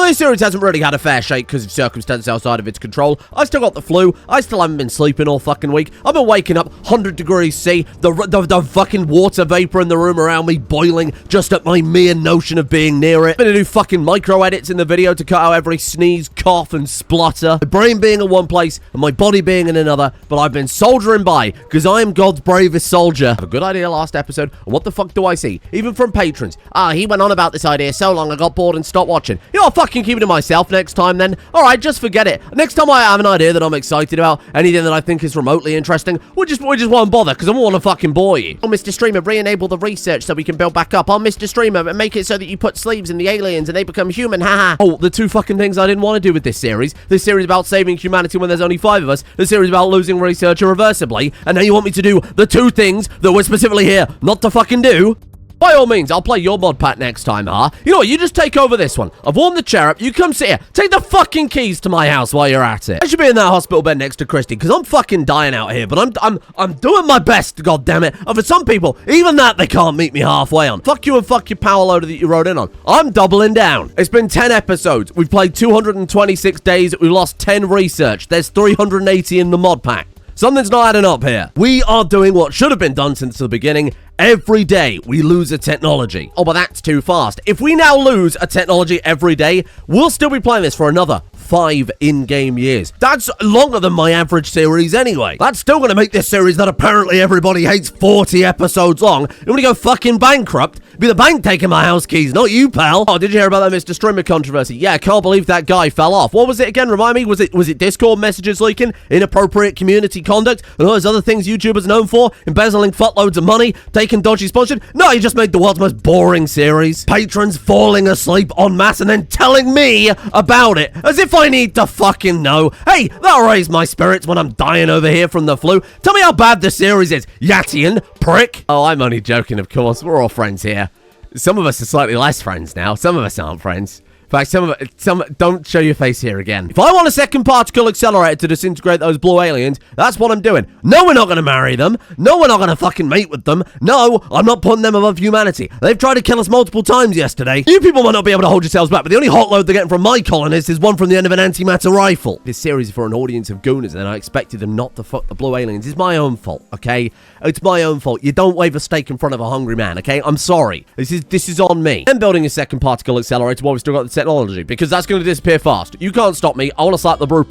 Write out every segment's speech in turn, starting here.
this series hasn't really had a fair shake because of circumstances outside of its control. I still got the flu. I still haven't been sleeping all fucking week. I've been waking up 100 degrees C, the fucking water vapor in the room around me boiling just at my mere notion of being near it. Been to do fucking micro edits in the video to cut out every sneeze, cough, and splutter. My brain being in one place and my body being in another, but I've been soldiering by because I am God's bravest soldier. I have a good idea last episode, and what the fuck do I see? Even from patrons. He went on about this idea so long I got bored and stopped watching. You know, I'll fucking keep it to myself next time then. Alright, just forget it. Next time I have an idea that I'm excited about, anything that I think is remotely interesting, we just won't bother because I won't want to fucking bore you. Oh, Mr. Streamer, re-enable the research so we can build back up. Oh, Mr. Streamer, make it so that you put sleeves in the aliens and they become human, haha. Oh, the two fucking things I didn't want to do with this series. This series about saving humanity when there's only 5 of us. This series about losing research irreversibly. And now you want me to do the two things that we're specifically here not to fucking do? By all means, I'll play your mod pack next time, huh? You know what, you just take over this one. I've warmed the chair up, you come sit here. Take the fucking keys to my house while you're at it. I should be in that hospital bed next to Christy, because I'm fucking dying out here, but I'm doing my best, goddammit. And for some people, even that they can't meet me halfway on. Fuck you and fuck your power loader that you rode in on. I'm doubling down. It's been 10 episodes. We've played 226 days. We lost 10 research. There's 380 in the mod pack. Something's not adding up here. We are doing what should have been done since the beginning. Every day, we lose a technology. Oh, but that's too fast. If we now lose a technology every day, we'll still be playing this for another 5 in-game years. That's longer than my average series anyway. That's still going to make this series that apparently everybody hates 40 episodes long. You want to go fucking bankrupt? Be the bank taking my house keys, not you, pal. Oh, did you hear about that Mr. Streamer controversy? Yeah, I can't believe that guy fell off. What was it again? Remind me, was it Discord messages leaking? Inappropriate community conduct? And all those other things YouTubers are known for? Embezzling fuckloads of money? Taking dodgy sponsorship? No, he just made the world's most boring series. Patrons falling asleep en masse and then telling me about it. As if I need to fucking know. Hey, that'll raise my spirits when I'm dying over here from the flu. Tell me how bad the series is, Yatian prick. Oh, I'm only joking, of course. We're all friends here. Some of us are slightly less friends now. Some of us aren't friends. In fact, some don't show your face here again. If I want a second particle accelerator to disintegrate those blue aliens, that's what I'm doing. No, we're not going to marry them. No, we're not going to fucking mate with them. No, I'm not putting them above humanity. They've tried to kill us multiple times yesterday. You people might not be able to hold yourselves back, but the only hot load they're getting from my colonists is one from the end of an antimatter rifle. This series is for an audience of gooners, and I expected them not to fuck the blue aliens. It's my own fault, okay? It's my own fault. You don't wave a steak in front of a hungry man, okay? I'm sorry. This is on me. I'm building a second particle accelerator while we still got the technology, because that's going to disappear fast. You can't stop me. I want to slap the blue.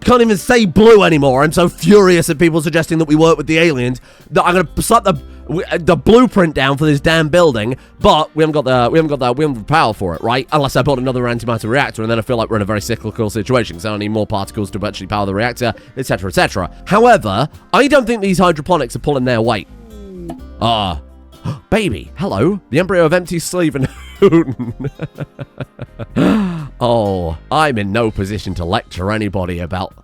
Can't even say blue anymore. I'm so furious at people suggesting that we work with the aliens that I'm going to slap the blueprint down for this damn building, but we haven't got the power for it, right? Unless I build another antimatter reactor, and then I feel like we're in a very cyclical situation, because I need more particles to actually power the reactor, etc., etc. However, I don't think these hydroponics are pulling their weight. Baby, hello. The embryo of empty sleeve and Oh, I'm in no position to lecture anybody about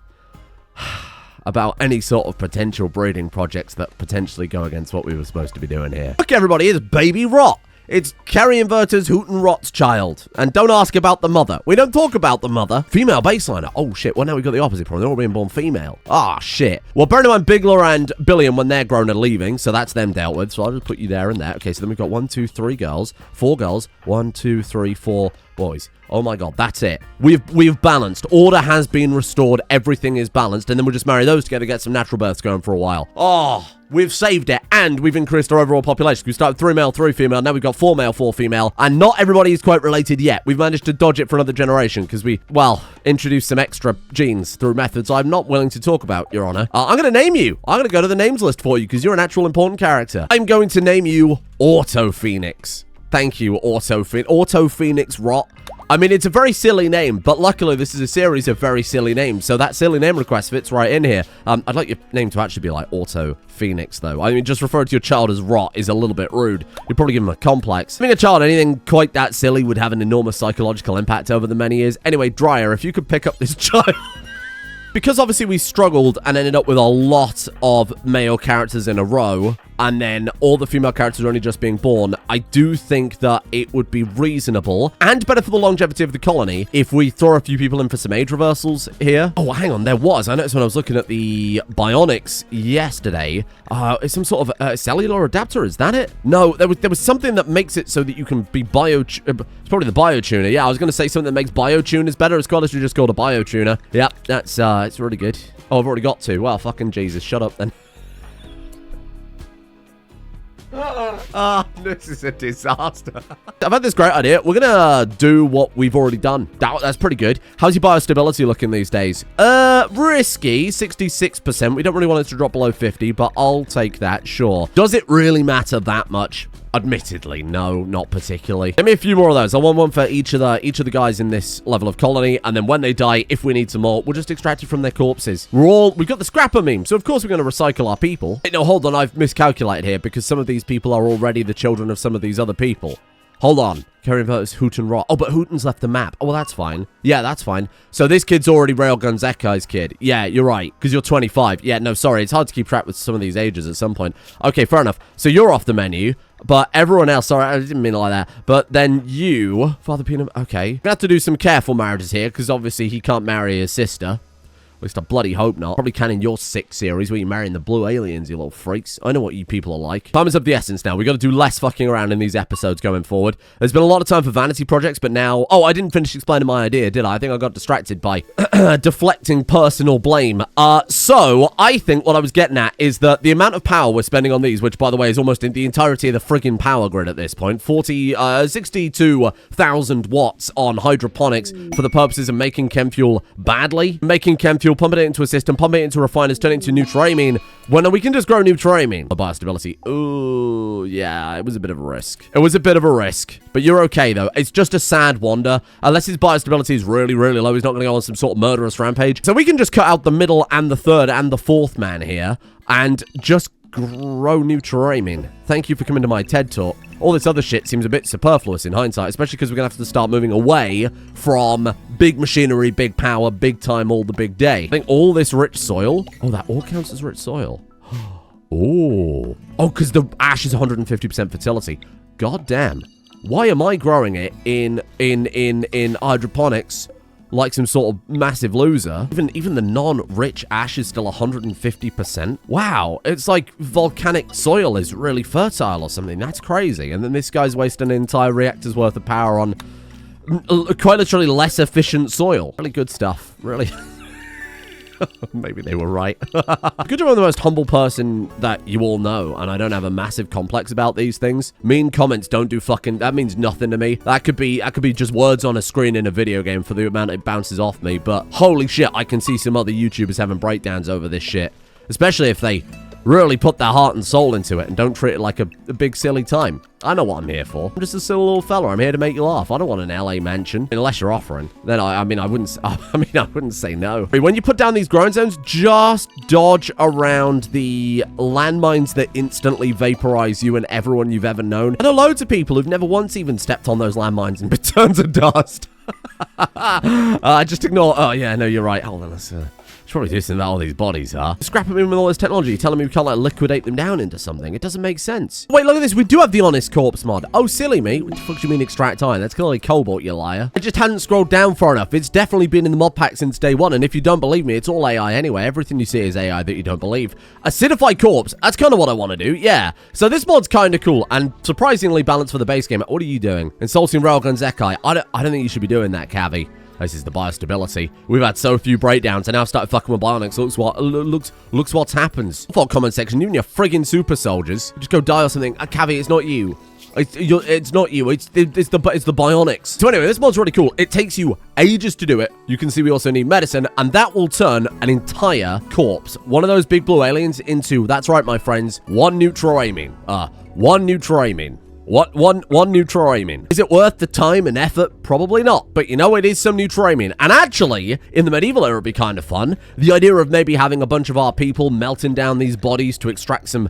any sort of potential breeding projects that potentially go against what we were supposed to be doing here. Look, everybody, it's Baby Rot. It's Carry Inverter's Hoot and Rot's child. And don't ask about the mother. We don't talk about the mother. Female baseliner. Oh, shit. Well, now we've got the opposite problem. They're all being born female. Ah, shit. Well, bear in mind, Bigler and Billiam, when they're grown, are leaving. So that's them dealt with. So I'll just put you there and there. Okay, so then we've got 1, 2, 3 girls. 4 girls. 1, 2, 3, 4 boys. Oh my god, that's it. We've balanced. Order has been restored. Everything is balanced. And then we'll just marry those together, get some natural births going for a while. Oh, we've saved it, and we've increased our overall population. We started 3 male, 3 female. Now we've got 4 male, 4 female. And not everybody is quite related yet. We've managed to dodge it for another generation because we, well, introduced some extra genes through methods I'm not willing to talk about, Your Honor. I'm going to name you. I'm going to go to the names list for you because you're an actual important character. I'm going to name you Auto Phoenix. Thank you, Auto Phoenix Rot. I mean, it's a very silly name, but luckily this is a series of very silly names, so that silly name request fits right in here. I'd like your name to actually be like Auto Phoenix, though. I mean, just referring to your child as Rot is a little bit rude. You'd probably give him a complex. Being a child, anything quite that silly would have an enormous psychological impact over the many years. Anyway, Dryer, if you could pick up this child... Because obviously we struggled and ended up with a lot of male characters in a row, and then all the female characters are only just being born, I do think that it would be reasonable and better for the longevity of the colony if we throw a few people in for some age reversals here. Oh, hang on, there was. I noticed when I was looking at the bionics yesterday, it's some sort of cellular adapter, is that it? No, there was something that makes it so that you can be it's probably the biotuner. Yeah, I was going to say something that makes biotuners better. It's called, just called a biotuner. Yep, that's, it's really good. Oh, I've already got two. Well, fucking Jesus, shut up then. This is a disaster. I've had this great idea. We're gonna do what we've already done. That's pretty good. How's your biostability looking these days? Risky, 66%. We don't really want it to drop below 50, but I'll take that, sure. Does it really matter that much? Admittedly, no, not particularly. Give me a few more of those. I want one for each of the guys in this level of colony, and then when they die, if we need some more, we'll just extract it from their corpses. We've got the scrapper meme, so of course we're going to recycle our people. Wait, no, hold on, I've miscalculated here, because some of these people are already the children of some of these other people. Hold on. Carry votes Hoot and Rot. Oh, but Hooten's left the map. Oh, well, that's fine. Yeah, that's fine. So this kid's already Railgun Zekai's kid. Yeah, you're right. Because you're 25. Yeah, no, sorry. It's hard to keep track with some of these ages at some point. Okay, fair enough. So you're off the menu. But everyone else, sorry, I didn't mean it like that. But then you, Father Peanut, okay. We're going to have to do some careful marriages here. Because obviously he can't marry his sister. At least I bloody hope not. Probably can in your 6 series where you're marrying the blue aliens, you little freaks. I know what you people are like. Time is of the essence now. We got to do less fucking around in these episodes going forward. There's been a lot of time for vanity projects, but now... Oh, I didn't finish explaining my idea, did I? I think I got distracted by deflecting personal blame. So, I think what I was getting at is that the amount of power we're spending on these, which, by the way, is almost in the entirety of the friggin' power grid at this point, 62,000 watts on hydroponics for the purposes of making chem fuel badly, making chem fuel, pumping it into a system, pumping it into refiners, turning it into neutramine, when we can just grow neutramine. The biostability. Ooh, yeah, it was a bit of a risk. It was a bit of a risk, but you're okay, though. It's just a sad wonder. Unless his biostability is really, really low, he's not going to go on some sort of murderous rampage. So we can just cut out the middle and the third and the fourth man here and just grow neutramine. Thank you for coming to my TED Talk. All this other shit seems a bit superfluous in hindsight, especially because we're going to have to start moving away from big machinery, big power, big time, all the big day. I think all this rich soil... Oh, that all counts as rich soil. Oh, because the ash is 150% fertility. God damn. Why am I growing it in hydroponics like some sort of massive loser? Even the non-rich ash is still 150%. Wow, it's like volcanic soil is really fertile or something. That's crazy. And then this guy's wasting an entire reactor's worth of power on quite literally less efficient soil. Really good stuff. Really. Maybe they were right. Good job, I'm the most humble person that you all know, and I don't have a massive complex about these things. Mean comments don't do fucking... That means nothing to me. That could be just words on a screen in a video game for the amount it bounces off me, but holy shit, I can see some other YouTubers having breakdowns over this shit. Especially if they really put their heart and soul into it and don't treat it like a big silly time. I know what I'm here for. I'm just a silly little fella. I'm here to make you laugh. I don't want an LA mansion. Unless you're offering. Then I wouldn't say no. When you put down these growing zones, just dodge around the landmines that instantly vaporize you and everyone you've ever known. I know loads of people who've never once even stepped on those landmines and been turned to dust. Just ignore... Oh, yeah, no, you're right. Hold on, let's... Should probably do something about all these bodies, huh? Scrap them in with all this technology, telling me we can't, like, liquidate them down into something. It doesn't make sense. Wait, look at this. We do have the Honest Corpse mod. Oh, silly me. What the fuck do you mean extract iron? That's clearly cobalt, you liar. I just hadn't scrolled down far enough. It's definitely been in the mod pack since day one, and if you don't believe me, it's all AI anyway. Everything you see is AI that you don't believe. Acidified corpse. That's kind of what I want to do, yeah. So this mod's kind of cool, and surprisingly balanced for the base game. What are you doing? Insulting Railgun Zekai. I don't think you should be doing that, Cavi. This is the biostability. We've had so few breakdowns, and now I've started fucking with bionics. Looks what's happened. Fuck comment section. Even your friggin' super soldiers. Just go die or something. Cavi, it's not you. It's not you. It's the bionics. So anyway, this mod's really cool. It takes you ages to do it. You can see we also need medicine, and that will turn an entire corpse, one of those big blue aliens, into, that's right, my friends, one neutramine. One neutramine. One neutramine. Is it worth the time and effort? Probably not. But you know, it is some neutramine. And actually, in the medieval era, it'd be kind of fun. The idea of maybe having a bunch of our people melting down these bodies to extract some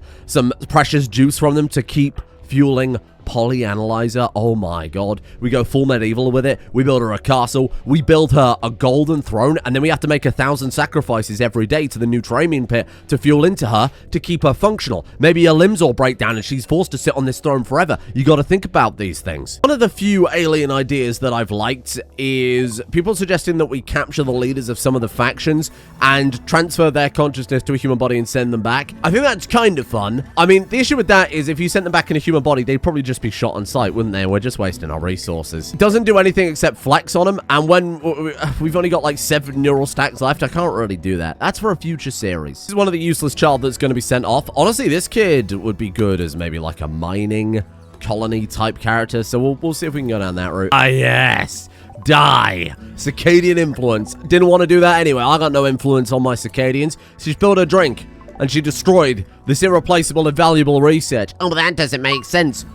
precious juice from them to keep fueling polyanalyzer. Oh my god. We go full medieval with it. We build her a castle. We build her a golden throne. And then we have to make 1,000 sacrifices every day to the new training pit to fuel into her to keep her functional. Maybe her limbs all break down and she's forced to sit on this throne forever. You got to think about these things. One of the few alien ideas that I've liked is people suggesting that we capture the leaders of some of the factions and transfer their consciousness to a human body and send them back. I think that's kind of fun. I mean, the issue with that is if you sent them back in a human body, they'd probably just be shot on sight, wouldn't they? We're just wasting our resources. It doesn't do anything except flex on them, and when we've only got like 7 neural stacks left, I can't really do that. That's for a future series. This is one of the useless child that's going to be sent off. Honestly, this kid would be good as maybe like a mining colony type character, so we'll see if we can go down that route. Ah, yes. Die. Circadian influence. Didn't want to do that anyway. I got no influence on my circadians. She spilled a drink, and she destroyed this irreplaceable and valuable research. Oh, that doesn't make sense.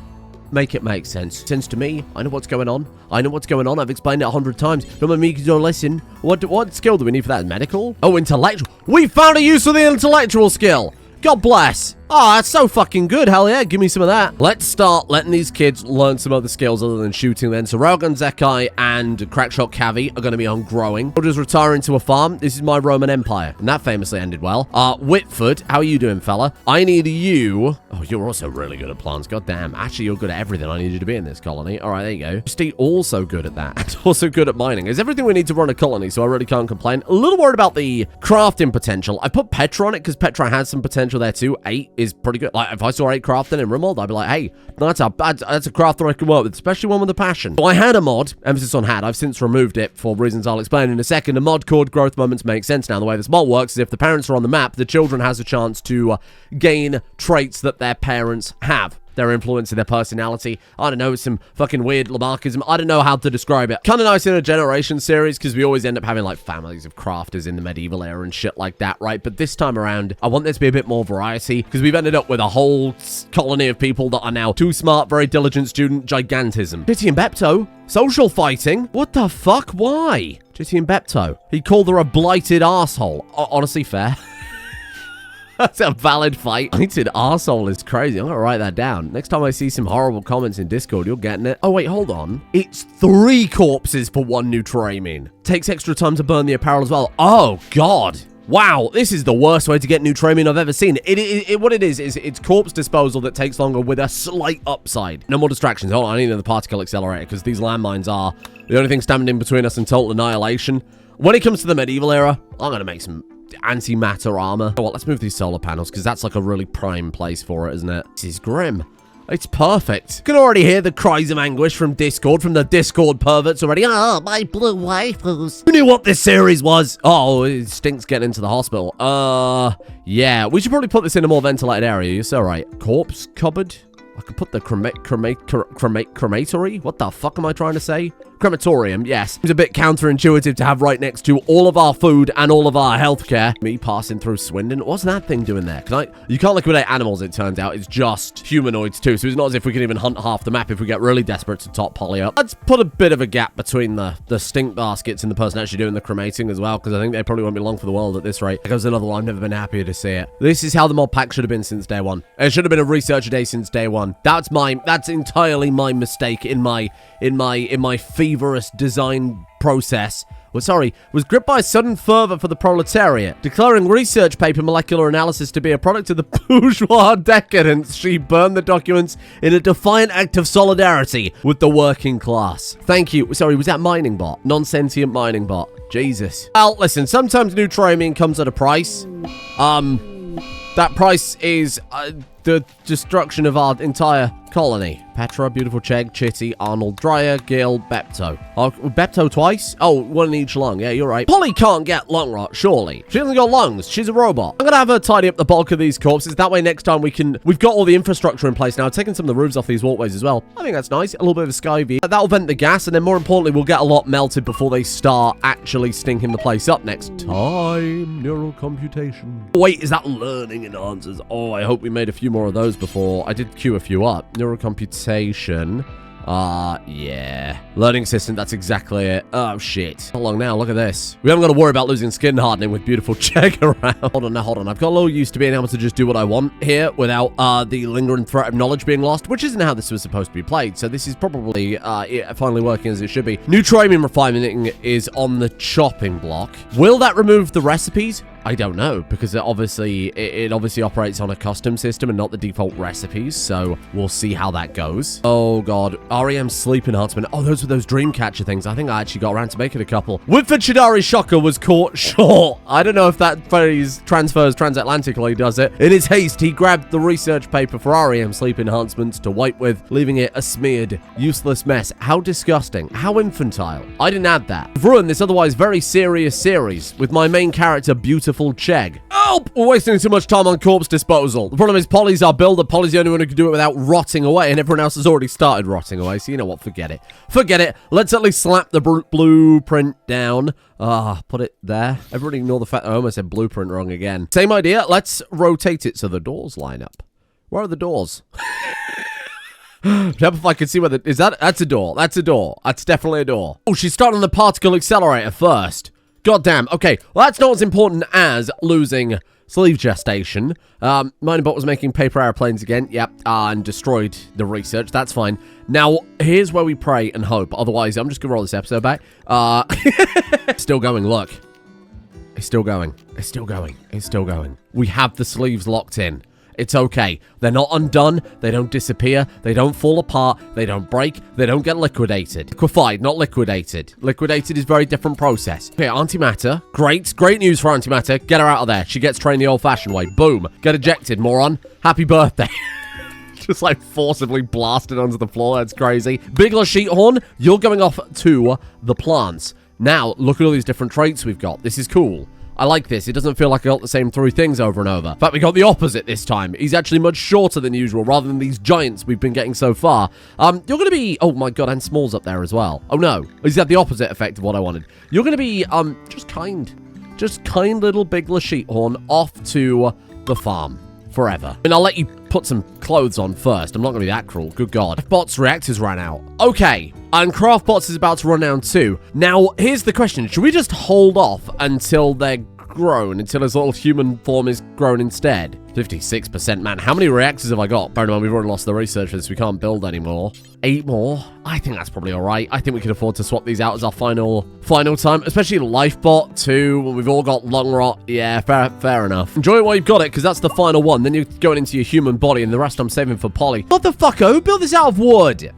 Make it make sense. Sense to me. I know what's going on. I know what's going on. I've explained it 100 times. Don't let me don't listen. What skill do we need for that? Medical? Oh, intellectual. We found a use for the intellectual skill. God bless. Oh, that's so fucking good. Hell yeah, give me some of that. Let's start letting these kids learn some other skills other than shooting then. So Railgun Zekai and Crackshot Cavi are going to be on growing. We'll just retire into a farm. This is my Roman Empire. And that famously ended well. Whitford, how are you doing, fella? I need you. Oh, you're also really good at plants. God damn. Actually, you're good at everything I need you to be in this colony. All right, there you go. Steve also good at that. And also good at mining. It's everything we need to run a colony, so I really can't complain. A little worried about the crafting potential. I put Petra on it because Petra has some potential there too. 8 is pretty good. Like, if I saw 8 crafting in Rimworld, I'd be like, hey, that's a crafter I can work with, especially one with a passion. So I had a mod, emphasis on had. I've since removed it for reasons I'll explain in a second. A mod called Growth Moments makes sense now. The way this mod works is if the parents are on the map, the children has a chance to gain traits that their parents have. Their influence and their personality. I don't know, some fucking weird Lamarckism. I don't know how to describe it. Kind of nice in a Degenerations series because we always end up having like families of crafters in the medieval era and shit like that, right? But this time around, I want there to be a bit more variety because we've ended up with a whole colony of people that are now too smart, very diligent student, gigantism. Jitty and Bepto, social fighting? What the fuck? Why? Jitty and Bepto. He called her a blighted arsehole. Honestly, fair. That's a valid fight. Blighted arsehole is crazy. I'm gonna write that down. Next time I see some horrible comments in Discord, you're getting it. Oh, wait, hold on. It's 3 corpses for 1 new training. Takes extra time to burn the apparel as well. Oh, God. Wow, this is the worst way to get new training I've ever seen. What it is it's corpse disposal that takes longer with a slight upside. No more distractions. Hold on, I need another particle accelerator because these landmines are the only thing standing between us and total annihilation. When it comes to the medieval era, I'm going to make some antimatter armor. Oh, well, let's move these solar panels because that's like a really prime place for it, isn't it? This is grim. It's perfect. You can already hear the cries of anguish from Discord, from the Discord perverts already. Oh, my blue waifus. Who knew what this series was? Oh, it stinks getting into the hospital. Yeah. We should probably put this in a more ventilated area. You're so right. Corpse cupboard? I could put the crematory? What the fuck am I trying to say? Crematorium, yes. It's a bit counterintuitive to have right next to all of our food and all of our healthcare. Me passing through Swindon. What's that thing doing there? You can't liquidate animals, it turns out. It's just humanoids too. So it's not as if we can even hunt half the map if we get really desperate to top poly up. Let's put a bit of a gap between the stink baskets and the person actually doing the cremating as well, because I think they probably won't be long for the world at this rate. There goes another one. I've never been happier to see it. This is how the mod pack should have been since day one. It should have been a researcher day since day one. That's entirely my mistake in my feverish design process. Was gripped by a sudden fervor for the proletariat. Declaring research paper molecular analysis to be a product of the bourgeois decadence, she burned the documents in a defiant act of solidarity with the working class. Thank you. Sorry, was that mining bot? Non-sentient mining bot. Jesus. Well, listen, sometimes new training comes at a price. That price is the destruction of our entire colony. Petra, Beautiful Chegg, Chitty, Arnold, Dreyer, Gil, Bepto. Oh, Bepto twice? Oh, one in each lung. Yeah, you're right. Polly can't get lung rot, surely. She hasn't got lungs. She's a robot. I'm gonna have her tidy up the bulk of these corpses. That way next time we've got all the infrastructure in place now. I've taken some of the roofs off these walkways as well. I think that's nice. A little bit of a sky view. That'll vent the gas, and then more importantly, we'll get a lot melted before they start actually stinking the place up next time. Neural computation. Wait, is that learning enhancers? Oh, I hope we made a few more of those before. I did queue a few up. Neural computation. Yeah. Learning assistant, that's exactly it. Oh, shit. How long now? Look at this. We haven't got to worry about losing skin hardening with beautiful Chegg around. Hold on now, hold on. I've got a little used to being able to just do what I want here without the lingering threat of knowledge being lost, which isn't how this was supposed to be played. So this is probably finally working as it should be. New training refining is on the chopping block. Will that remove the recipes? I don't know, because it obviously operates on a custom system and not the default recipes, so we'll see how that goes. Oh god, REM sleep enhancement. Oh, those were those dreamcatcher things. I think I actually got around to making a couple. Whitford Shidari's shocker was caught short. I don't know if that phrase transfers transatlantically, does it? In his haste, he grabbed the research paper for REM sleep enhancements to wipe with, leaving it a smeared, useless mess. How disgusting. How infantile. I didn't add that. I've ruined this otherwise very serious series with my main character, beautiful Chegg. Oh, we're wasting too much time on corpse disposal. The problem is Polly's our builder. Polly's the only one who can do it without rotting away, and everyone else has already started rotting away, so you know what? Forget it. Forget it. Let's at least slap the blueprint down. Put it there. Everybody ignore the fact I almost said blueprint wrong again. Same idea. Let's rotate it so the doors line up. Where are the doors? If I can see whether... That's a door. That's a door. That's definitely a door. Oh, she's starting the particle accelerator first. God damn. Okay, well, that's not as important as losing sleeve gestation. Minebot was making paper airplanes again. Yep, and destroyed the research. That's fine. Now, here's where we pray and hope. Otherwise, I'm just going to roll this episode back. Still going, look. It's still going. It's still going. It's still going. We have the sleeves locked in. It's okay. They're not undone. They don't disappear. They don't fall apart. They don't break. They don't get liquidated. Liquefied, not liquidated. Liquidated is a very different process. Okay, antimatter. Great. Great news for antimatter. Get her out of there. She gets trained the old-fashioned way. Boom. Get ejected, moron. Happy birthday. Just like forcibly blasted onto the floor. That's crazy. Bigler Sheethorn, you're going off to the plants. Now, look at all these different traits we've got. This is cool. I like this. It doesn't feel like I got the same 3 things over and over. In fact, we got the opposite this time. He's actually much shorter than usual, rather than these giants we've been getting so far. You're going to be... Oh, my God, and Small's up there as well. Oh, no. He's had the opposite effect of what I wanted. You're going to be, just kind little Bigler Sheethorn off to the farm. Forever. And I'll let you put some clothes on first. I'm not going to be that cruel. Good God. Bots reactors ran out. Okay. And Craftbots is about to run down too. Now, here's the question. Should we just hold off until they're grown, until his little human form is grown instead? 56%, man. How many reactors have I got? Bear in mind, we've already lost the researchers. We can't build anymore. 8 more? I think that's probably all right. I think we can afford to swap these out as our final time, especially Lifebot too, when we've all got lung rot. Yeah, fair enough. Enjoy it while you've got it, because that's the final one. Then you're going into your human body, and the rest I'm saving for Polly. What the fucko? Who built this out of wood?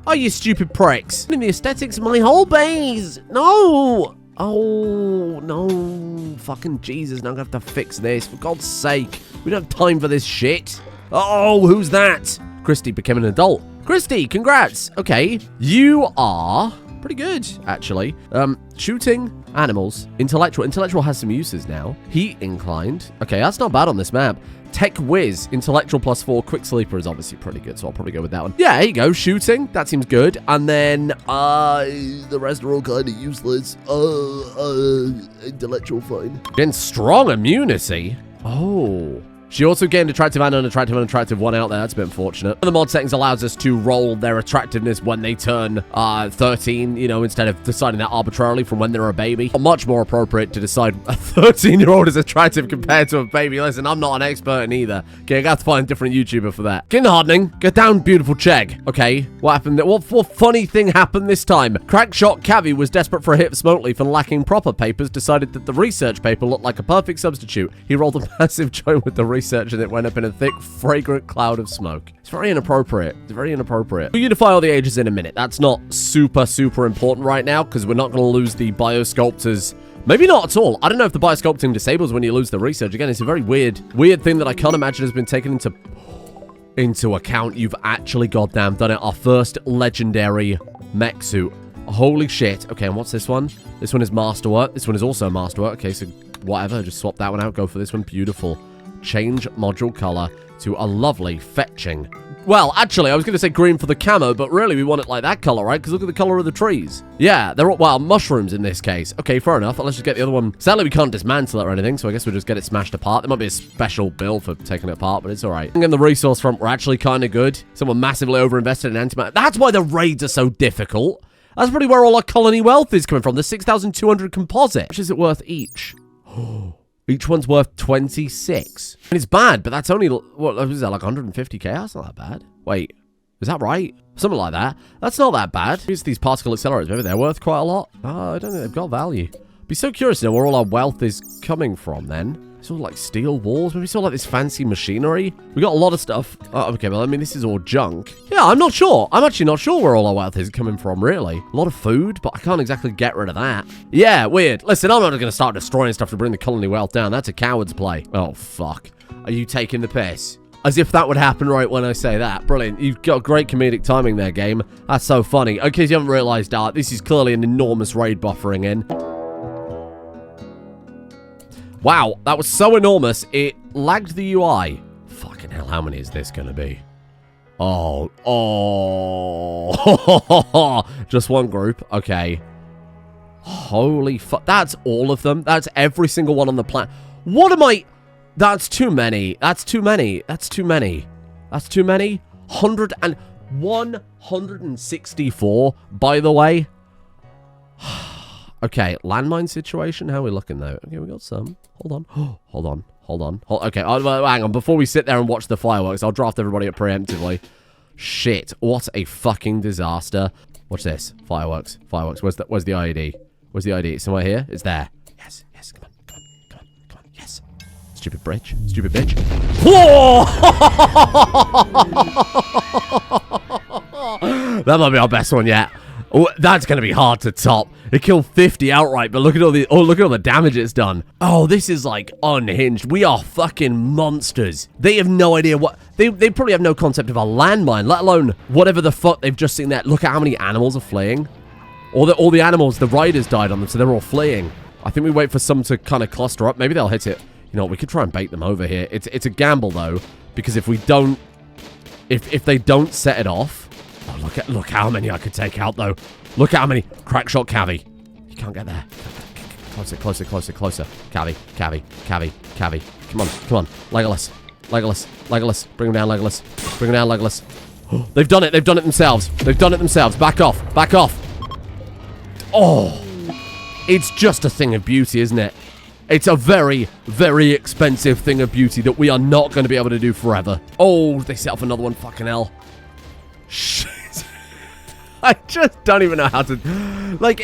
Oh, you stupid pricks. In the aesthetics of my whole base. No. Oh, no. Fucking Jesus. Now I'm going to have to fix this. For God's sake. We don't have time for this shit. Oh, who's that? Christy became an adult. Christy, congrats. Okay. You are pretty good, actually. Shooting animals. Intellectual. Intellectual has some uses now. Heat inclined. Okay, that's not bad on this map. Tech Whiz, Intellectual +4, Quick Sleeper is obviously pretty good, so I'll probably go with that one. Yeah, there you go, shooting, that seems good. And then, the rest are all kind of useless. Intellectual fine. Again, strong immunity. Oh. She also gained attractive and unattractive one out there. That's a bit unfortunate. The mod settings allows us to roll their attractiveness when they turn 13, you know, instead of deciding that arbitrarily from when they're a baby. Much more appropriate to decide a 13-year-old is attractive compared to a baby. Listen, I'm not an expert in either. Okay, I got to find a different YouTuber for that. Skin hardening. Get down, beautiful Chegg. Okay, what happened? What funny thing happened this time? Crackshot Cavi was desperate for a hit of smoke leaf and lacking proper papers, decided that the research paper looked like a perfect substitute. He rolled a massive joint with the research and it went up in a thick, fragrant cloud of smoke. It's very inappropriate. It's very inappropriate. We'll unify all the ages in a minute. That's not super important right now because we're not going to lose the biosculptors. Maybe not at all. I don't know if the biosculpting disables when you lose the research. Again, it's a very weird thing that I can't imagine has been taken into account. You've actually goddamn done it. Our first legendary mech suit. Holy shit. Okay, and what's this one? This one is masterwork. This one is also masterwork. Okay, so whatever. Just swap that one out. Go for this one. Beautiful. Change module color to a lovely fetching. Well, actually, I was going to say green for the camo, but really we want it like that color, right? Because look at the color of the trees. Yeah, they're all, well, mushrooms in this case. Okay, fair enough. Let's just get the other one. Sadly, we can't dismantle it or anything, so I guess we'll just get it smashed apart. There might be a special bill for taking it apart, but it's all right. And the resource front, we're actually kind of good. Someone massively overinvested in antimatter. That's why the raids are so difficult. That's probably where all our colony wealth is coming from. The 6,200 composite. How much is it worth each? Each one's worth 26. And it's bad, but that's only, what is that, like 150k? That's not that bad. Wait, is that right? Something like that. That's not that bad. Here's these particle accelerators. Maybe they're worth quite a lot. Oh, I don't think they've got value. Be so curious to know where all our wealth is coming from then. It's all like steel walls. Maybe it's all like this fancy machinery. We got a lot of stuff. Oh, okay, well, I mean, this is all junk. Yeah, I'm not sure. I'm actually not sure where all our wealth is coming from, really. A lot of food, but I can't exactly get rid of that. Yeah, weird. Listen, I'm not going to start destroying stuff to bring the colony wealth down. That's a coward's play. Oh, fuck. Are you taking the piss? As if that would happen right when I say that. Brilliant. You've got great comedic timing there, game. That's so funny. Okay, so you haven't realized, Art, this is clearly an enormous raid buffering in. Wow, that was so enormous, it lagged the UI. Fucking hell, how many is this gonna be? Oh. Just one group, okay. Holy fuck, that's all of them? That's every single one on the planet. What am I... That's too many. That's too many. That's too many. That's too many. 164, by the way. Okay, landmine situation. How are we looking, though? Okay, we got some. Hold on. Hold on. Okay, hang on. Before we sit there and watch the fireworks, I'll draft everybody up preemptively. Shit, what a fucking disaster. Watch this. Fireworks. Where's the IED? Where's the IED? Somewhere here? It's there. Yes. Come on. Yes. Stupid bitch. Whoa! That might be our best one yet. Oh, that's going to be hard to top. It killed 50 outright, but look at all the damage it's done. Oh, this is like unhinged. We are fucking monsters. They have no idea what... They probably have no concept of a landmine, let alone whatever the fuck they've just seen there. Look at how many animals are fleeing. All the animals, the riders died on them, so they're all fleeing. I think we wait for some to kind of cluster up. Maybe they'll hit it. You know what, we could try and bait them over here. It's a gamble, though, because if we don't... If they don't set it off... Oh, look how many I could take out, though. Look at how many. Crackshot Cavi. You can't get there. Closer. Cavi. Come on. Legolas. Bring him down, Legolas. They've done it themselves. Back off. Oh. It's just a thing of beauty, isn't it? It's a very, very expensive thing of beauty that we are not going to be able to do forever. Oh, they set off another one. Fucking hell. Shit. I just don't even know how to... Like,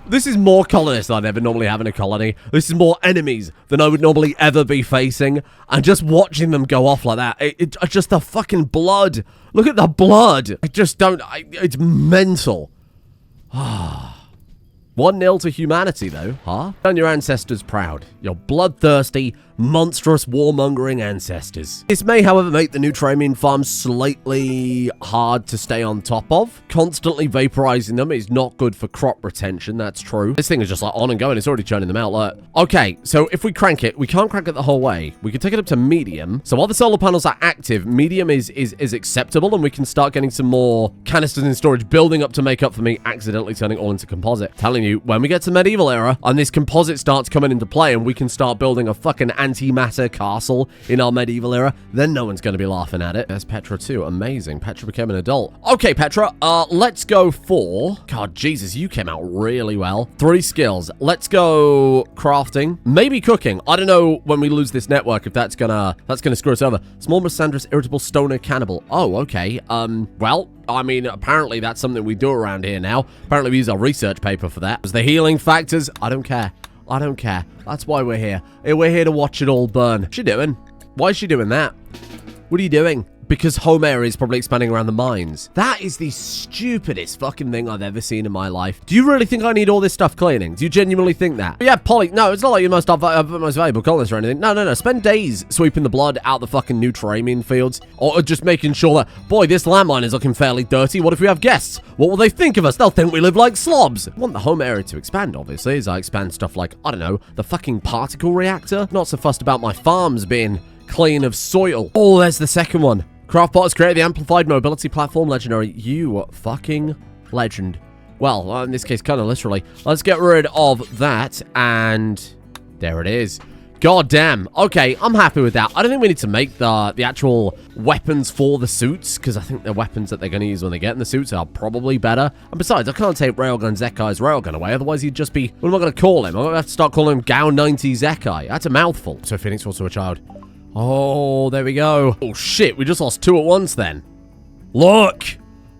this is more colonists than I'd ever normally have in a colony. This is more enemies than I would normally ever be facing. And just watching them go off like that, it's just the fucking blood. Look at the blood. I just don't... it's mental. 1-0 to humanity, though, huh? Turn your ancestors proud. Your bloodthirsty, monstrous, warmongering ancestors. This may, however, make the new Tramian farm slightly hard to stay on top of. Constantly vaporizing them is not good for crop retention, that's true. This thing is just like on and going. It's already churning them out. Look. Okay, so if we crank it, we can't crank it the whole way. We can take it up to medium. So while the solar panels are active, medium is acceptable, and we can start getting some more canisters in storage, building up to make up for me accidentally turning all into composite. Telling you, when we get to medieval era, and this composite starts coming into play, and we can start building a fucking antimatter castle in our medieval era, then no one's going to be laughing at it. There's Petra too. Amazing. Petra became an adult. Okay, Petra, let's go for... God, Jesus, you came out really well. 3 skills. Let's go crafting. Maybe cooking. I don't know when we lose this network if that's gonna screw us over. Small Missandrous Irritable Stoner Cannibal. Oh, okay. Well... I mean, apparently that's something we do around here now. Apparently we use our research paper for that. As the healing factors, I don't care. That's why we're here. We're here to watch it all burn. What's she doing? Why is she doing that? What are you doing? Because home area is probably expanding around the mines. That is the stupidest fucking thing I've ever seen in my life. Do you really think I need all this stuff cleaning? Do you genuinely think that? Yeah, Polly, no, it's not like you're most valuable colonist or anything. No. Spend days sweeping the blood out the fucking new Tramian fields. Or just making sure that, boy, this landmine is looking fairly dirty. What if we have guests? What will they think of us? They'll think we live like slobs. I want the home area to expand, obviously, as I expand stuff like, I don't know, the fucking particle reactor. Not so fussed about my farms being clean of soil. Oh, there's the second one. Craftbot has created the amplified mobility platform. Legendary. You fucking legend. Well, in this case, kind of literally. Let's get rid of that, and there it is. God damn. Okay, I'm happy with that. I don't think we need to make the actual weapons for the suits, because I think the weapons that they're going to use when they get in the suits are probably better. And besides, I can't take Railgun Zekai's Railgun away, otherwise he'd just be... What am I going to call him? I'm going to have to start calling him Gao 90 Zekai. That's a mouthful. So Phoenix also a child. Oh, there we go. Oh, shit. We just lost 2 at once then. Look!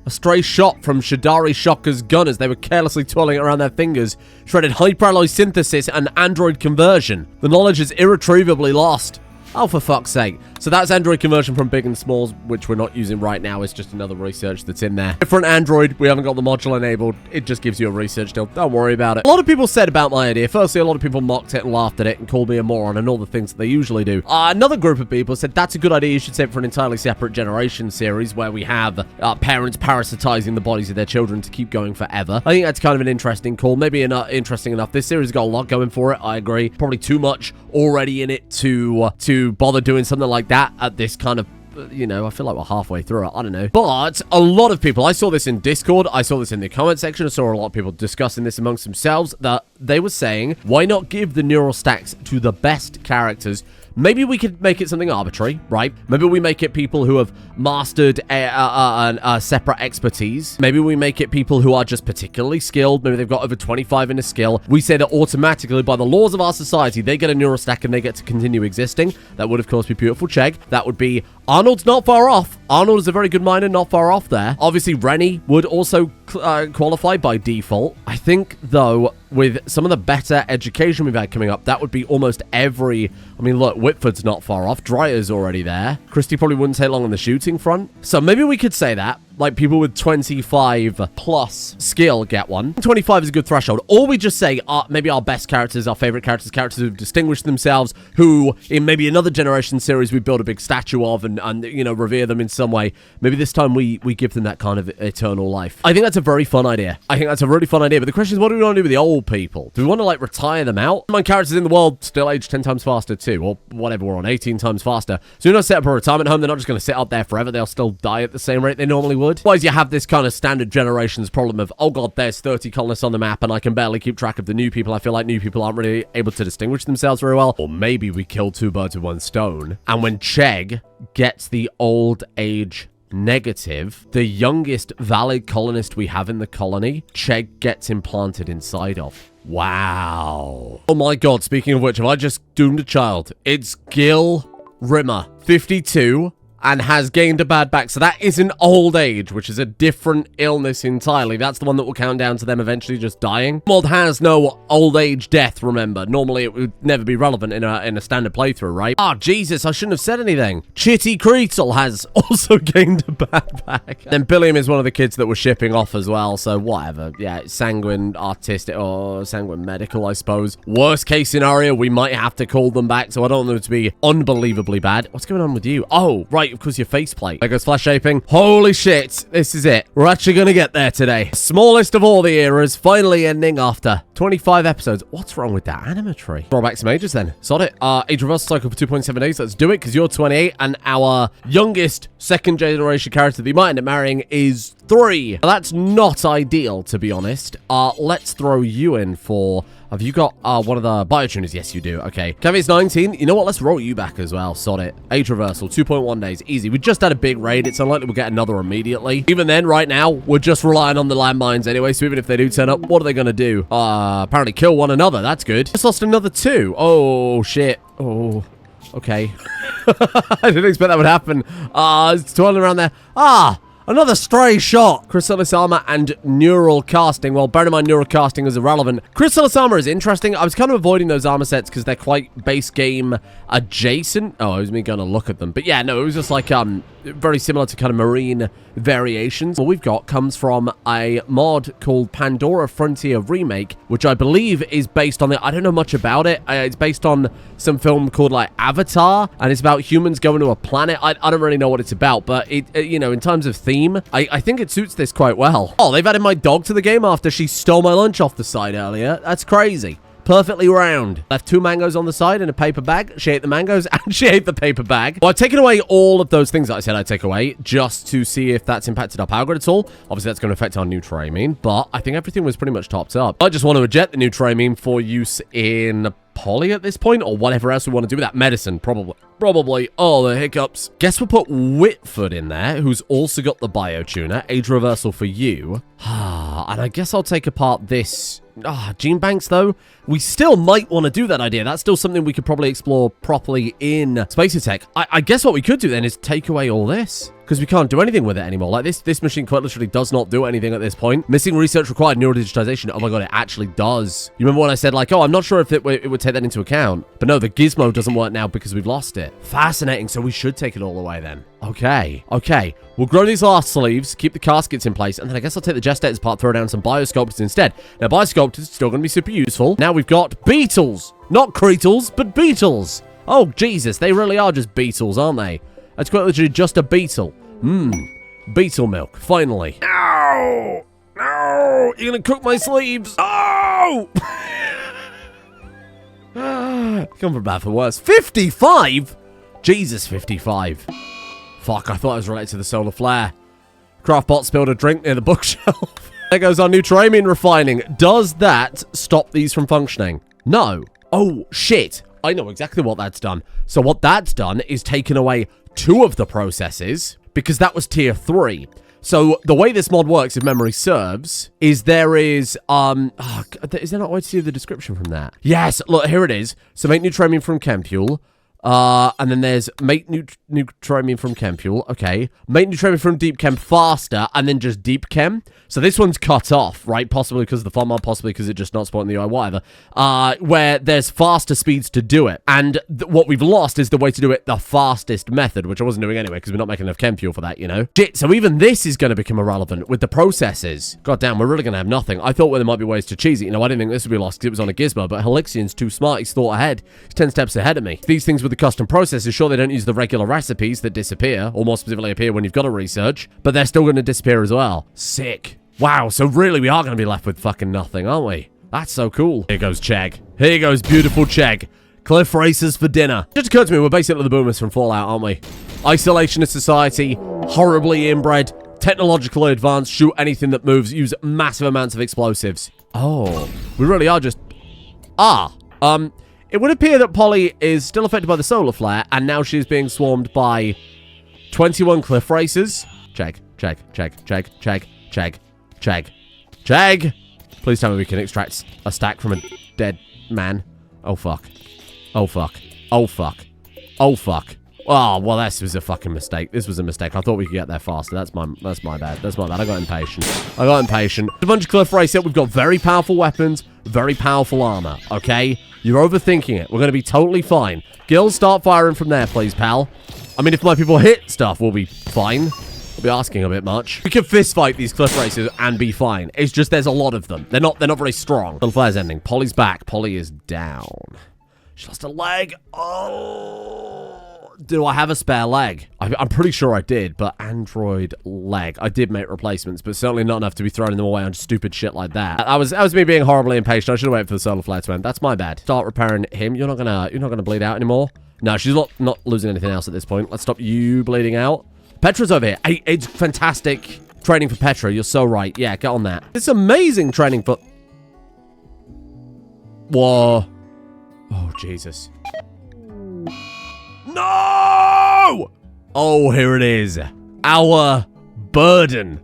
A stray shot from Shadari Shocker's gun as they were carelessly twirling it around their fingers. Shredded hyperalloy synthesis and android conversion. The knowledge is irretrievably lost. Oh, for fuck's sake. So that's android conversion from big and smalls, which we're not using right now. It's just another research that's in there. Different android. We haven't got the module enabled. It just gives you a research deal. Don't worry about it. A lot of people said about my idea. Firstly, a lot of people mocked it and laughed at it and called me a moron and all the things that they usually do. Another group of people said that's a good idea. You should save it for an entirely separate generation series where we have parents parasitizing the bodies of their children to keep going forever. I think that's kind of an interesting call. Maybe interesting enough. This series has got a lot going for it. I agree. Probably too much already in it to bother doing something like that at this kind of, you know, I feel like we're halfway through it. I don't know. But a lot of people, I saw this in Discord, I saw this in the comment section, I saw a lot of people discussing this amongst themselves, that they were saying, why not give the neural stacks to the best characters? Maybe we could make it something arbitrary, right? Maybe we make it people who have mastered a separate expertise. Maybe we make it people who are just particularly skilled. Maybe they've got over 25 in a skill. We say that automatically, by the laws of our society, they get a neural stack and they get to continue existing. That would, of course, be beautiful. Chegg. That would be... Arnold's not far off. Arnold is a very good miner, not far off there. Obviously, Rennie would also qualify by default. I think, though, with some of the better education we've had coming up, that would be almost every... I mean, look, Whitford's not far off. Dryer's already there. Christie probably wouldn't take long on the shooting front. So maybe we could say that. Like, people with 25 plus skill get one. 25 is a good threshold. Or we just say, maybe our best characters, our favorite characters, characters who've distinguished themselves, who, in maybe another generation series, we build a big statue of and you know, revere them in some way. Maybe this time we give them that kind of eternal life. I think that's a very fun idea. I think that's a really fun idea. But the question is, what do we want to do with the old people? Do we want to, like, retire them out? My characters in the world still age 10 times faster, too. Or whatever we're on, 18 times faster. So you're not set up a retirement home. They're not just going to sit up there forever. They'll still die at the same rate they normally would. Otherwise, you have this kind of standard generations problem of, oh god, there's 30 colonists on the map and I can barely keep track of the new people. I feel like new people aren't really able to distinguish themselves very well. Or maybe we kill 2 birds with 1 stone. And when Chegg gets the old age negative, the youngest valid colonist we have in the colony, Chegg gets implanted inside of. Wow. Oh my god, speaking of which, have I just doomed a child? It's Gil Rimmer, 52, and has gained a bad back. So that is an old age, which is a different illness entirely. That's the one that will count down to them eventually just dying. Mod has no old age death, remember. Normally it would never be relevant in a standard playthrough, right? Oh, Jesus, I shouldn't have said anything. Chitty Creetle has also gained a bad back. Then Billiam is one of the kids that we're shipping off as well, so whatever. Yeah, sanguine artistic, or sanguine medical, I suppose. Worst case scenario, we might have to call them back, so I don't want them to be unbelievably bad. What's going on with you? Oh, right. Of course, your faceplate. There goes flash shaping. Holy shit. This is it. We're actually going to get there today. Smallest of all the eras, finally ending after 25 episodes. What's wrong with that animatory? Draw back some ages then. Sod it. Age reversal cycle for 2.7 days. Let's do it, because you're 28, and our youngest second generation character that you might end up marrying is 3. Now, that's not ideal, to be honest. Let's throw you in for... Have you got one of the biotuners? Yes, you do. Okay. Caveat's 19. You know what? Let's roll you back as well. Sod it. Age reversal. 2.1 days. Easy. We just had a big raid. It's unlikely we'll get another immediately. Even then, right now, we're just relying on the landmines anyway. So even if they do turn up, what are they going to do? Apparently kill one another. That's good. Just lost another 2. Oh, shit. Oh, okay. I didn't expect that would happen. It's twirling around there. Another stray shot. Chrysalis armor and neural casting. Well, bear in mind, neural casting is irrelevant. Chrysalis armor is interesting. I was kind of avoiding those armor sets because they're quite base game adjacent. Oh, it was me going to look at them. But yeah, no, it was just like very similar to kind of marine variations. What we've got comes from a mod called Pandora Frontier Remake, which I believe is based on I don't know much about it. It's based on some film called like Avatar, and it's about humans going to a planet. I don't really know what it's about, but it you know, in terms of theme, I think it suits this quite well. Oh, they've added my dog to the game after she stole my lunch off the side earlier. That's crazy. Perfectly round. Left 2 mangoes on the side in a paper bag. She ate the mangoes and she ate the paper bag. Well, I've taken away all of those things that I said I'd take away just to see if that's impacted our power grid at all. Obviously, that's going to affect our new trimine, but I think everything was pretty much topped up. I just want to eject the new trimine for use in poly at this point, or whatever else we want to do with that. Medicine, probably. Oh, the hiccups. Guess we'll put Whitford in there, who's also got the biotuner. Age reversal for you. And I guess I'll take apart this. Gene banks, though. We still might want to do that idea. That's still something we could probably explore properly in Space Tech. I guess what we could do then is take away all this, because we can't do anything with it anymore. Like, this machine quite literally does not do anything at this point. Missing research required neurodigitization. Oh my god, it actually does. You remember when I said, like, oh, I'm not sure if it would take that into account. But no, the gizmo doesn't work now because we've lost it. Fascinating. So we should take it all away then. Okay. We'll grow these last sleeves, keep the caskets in place, and then I guess I'll take the gestators apart, throw down some biosculptors instead. Now, biosculptors are still going to be super useful. Now we've got beetles. Not Cretals, but beetles. Oh, Jesus. They really are just beetles, aren't they? That's quite literally just a beetle. Beetle milk, finally. No! No! You're gonna cook my sleeves! Oh! Come from bad for worse. 55? Jesus, 55. Fuck, I thought it was related to the solar flare. Craftbot spilled a drink near the bookshelf. There goes our new trimine refining. Does that stop these from functioning? No. Oh, shit. I know exactly what that's done. So what that's done is taken away 2 of the processes, because that was tier 3. So the way this mod works, if memory serves, is there is, is there not a way to see the description from that? Yes, look, here it is. So make new trimine from chem fuel. And then there's make new trimine from chem fuel. Okay. Make new trimine from deep chem faster, and then just deep chem. So this one's cut off, right? Possibly because of the fun mod, possibly because it's just not supporting the UI, whatever. Where there's faster speeds to do it. And what we've lost is the way to do it the fastest method, which I wasn't doing anyway, because we're not making enough chem fuel for that, you know? Shit, so even this is going to become irrelevant with the processes. God damn, we're really going to have nothing. I thought there might be ways to cheese it. You know, I didn't think this would be lost because it was on a gizmo, but Helixian's too smart. He's thought ahead. He's 10 steps ahead of me. These things with the custom processes, sure, they don't use the regular recipes that disappear, or more specifically appear when you've got to research, but they're still going to disappear as well. Sick. Wow, so really we are going to be left with fucking nothing, aren't we? That's so cool. Here goes Chegg. Here goes beautiful Chegg. Cliff racers for dinner. It just occurred to me, we're basically the boomers from Fallout, aren't we? Isolationist society, horribly inbred, technologically advanced, shoot anything that moves, use massive amounts of explosives. Oh, we really are just... It would appear that Polly is still affected by the solar flare, and now she's being swarmed by 21 cliff racers. Chegg. Please tell me we can extract a stack from a dead man. Oh, fuck. Oh, well, this was a fucking mistake. This was a mistake. I thought we could get there faster. That's my bad. I got impatient. A bunch of cliff racer. We've got very powerful weapons, very powerful armor, okay? You're overthinking it. We're going to be totally fine. Gil, start firing from there, please, pal. I mean, if my people hit stuff, we'll be fine. We'll be asking a bit much. We can fist fight these cliff racers and be fine. It's just there's a lot of them. They're not very strong. Little flare's ending. Polly's back. Polly is down. She lost a leg. Oh. Do I have a spare leg? I'm pretty sure I did, but android leg. I did make replacements, but certainly not enough to be throwing them away on stupid shit like that. That was me being horribly impatient. I should have waited for the solar flare to end. That's my bad. Start repairing him. You're not gonna bleed out anymore. No, she's not losing anything else at this point. Let's stop you bleeding out. Petra's over here. Hey, it's fantastic training for Petra. You're so right. Yeah, get on that. It's amazing training for... Whoa. Oh, Jesus. No! Oh, here it is. Our burden.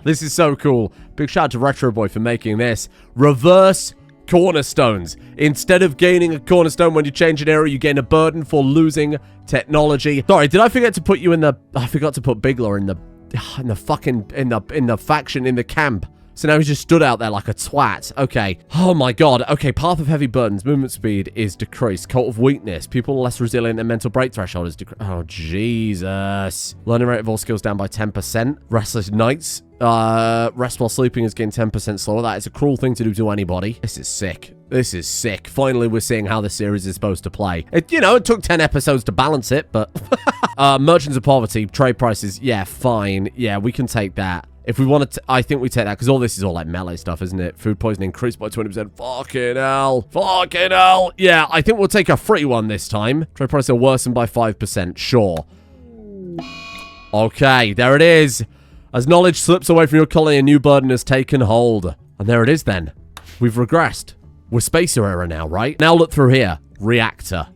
This is so cool. Big shout out to Retro Boy for making this. Reverse cornerstones. Instead of gaining a cornerstone when you change an area, you gain a burden for losing technology. Sorry, did I forget to put you in the... I forgot to put Bigler in the faction, in the camp. So now he's just stood out there like a twat. Okay. Oh my god. Okay, path of heavy burdens. Movement speed is decreased. Cult of weakness. People less resilient and mental break threshold is decreased. Oh, Jesus. Learning rate of all skills down by 10%. Restless nights. Rest while sleeping is getting 10% slower. That is a cruel thing to do to anybody. This is sick. This is sick. Finally, we're seeing how the series is supposed to play. It took 10 episodes to balance it, but... Merchants of poverty. Trade prices. Yeah, fine. Yeah, we can take that. If we want to, I think we take that, because all this is all like melee stuff, isn't it? Food poisoning increased by 20%. Fucking hell. Fucking hell. Yeah, I think we'll take a free one this time. Try price will worsen by 5%. Sure. Okay, there it is. As knowledge slips away from your colony, a new burden has taken hold. And there it is then. We've regressed. We're Spacer era now, right? Now look through here. Reactor.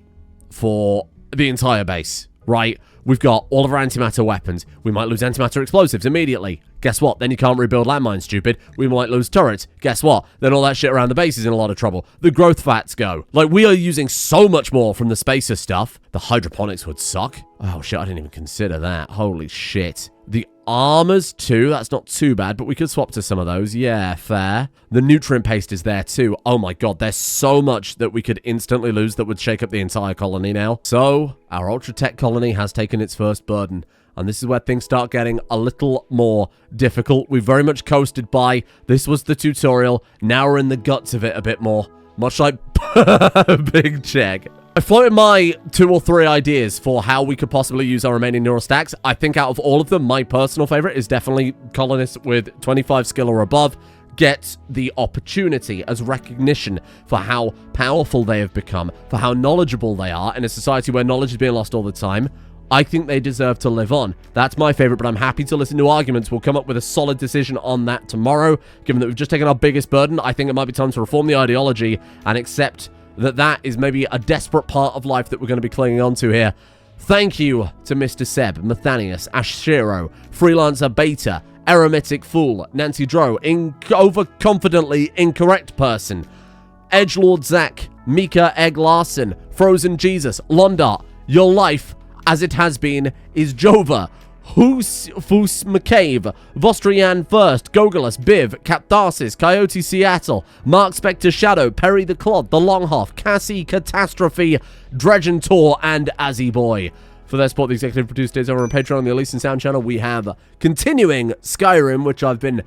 For the entire base, right? We've got all of our antimatter weapons. We might lose antimatter explosives immediately. Guess what? Then you can't rebuild landmines, stupid. We might lose turrets. Guess what? Then all that shit around the base is in a lot of trouble. The growth fats go. Like, we are using so much more from the Spacer stuff. The hydroponics would suck. Oh, shit, I didn't even consider that. Holy shit. The armors, too. That's not too bad, but we could swap to some of those. Yeah, fair. The nutrient paste is there, too. Oh, my God. There's so much that we could instantly lose that would shake up the entire colony now. So, our Ultra Tech colony has taken its first burden. And this is where things start getting a little more difficult. We've very much coasted by. This was the tutorial. Now we're in the guts of it a bit more. Much like Big Check. I floated my 2 or 3 ideas for how we could possibly use our remaining neural stacks. I think out of all of them, my personal favorite is definitely colonists with 25 skill or above get the opportunity as recognition for how powerful they have become, for how knowledgeable they are in a society where knowledge is being lost all the time. I think they deserve to live on. That's my favorite, but I'm happy to listen to arguments. We'll come up with a solid decision on that tomorrow. Given that we've just taken our biggest burden, I think it might be time to reform the ideology and accept that that is maybe a desperate part of life that we're going to be clinging on to here. Thank you to Mr. Seb, Mathanius, Ashiro, Freelancer Beta, Eremitic Fool, Nancy Dro, Overconfidently Incorrect Person, Edgelord Zach, Mika Egg Larson, Frozen Jesus, Londart. Your life, as it has been, is Jova, Fus McCabe, Vostrian First, Gogolus, Biv, Captarsis, Coyote Seattle, Mark Spectre Shadow, Perry the Clod, The Longhoff, Cassie Catastrophe, Dregentor, and Azzy Boy. For their support, the executive producer days over on Patreon on the Elise and Sound channel. We have continuing Skyrim, which I've been,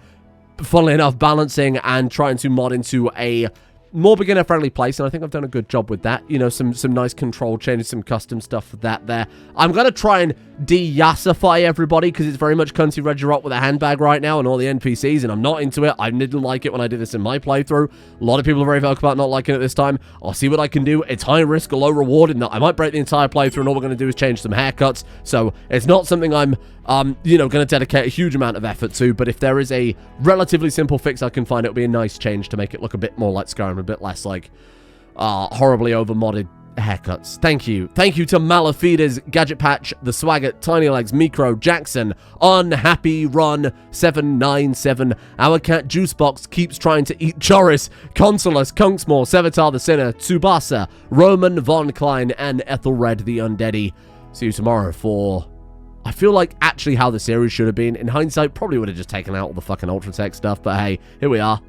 funnily enough, balancing and trying to mod into a more beginner-friendly place, and I think I've done a good job with that. You know, some nice control changes, some custom stuff for that there. I'm going to try and de-yassify everybody, because it's very much Cunty Reggerot with a handbag right now and all the NPCs, and I'm not into it. I didn't like it when I did this in my playthrough. A lot of people are very vocal about not liking it this time. I'll see what I can do. It's high risk, low reward, in that I might break the entire playthrough, and all we're going to do is change some haircuts, so it's not something I'm you know, going to dedicate a huge amount of effort to, but if there is a relatively simple fix I can find, it'll be a nice change to make it look a bit more like Skyrim, a bit less like horribly over-modded haircuts. Thank you. Thank you to Malafides, Gadget Patch, The Swagger, Tiny Legs, Micro, Jackson, Unhappy Run 797, Our Cat Juicebox keeps trying to eat Choris, Consulus, Kunksmore, Sevatar the Sinner, Tsubasa, Roman Von Klein, and Ethelred the Undeady. See you tomorrow for... I feel like actually how the series should have been. In hindsight, probably would have just taken out all the fucking Ultra Tech stuff, but hey, here we are.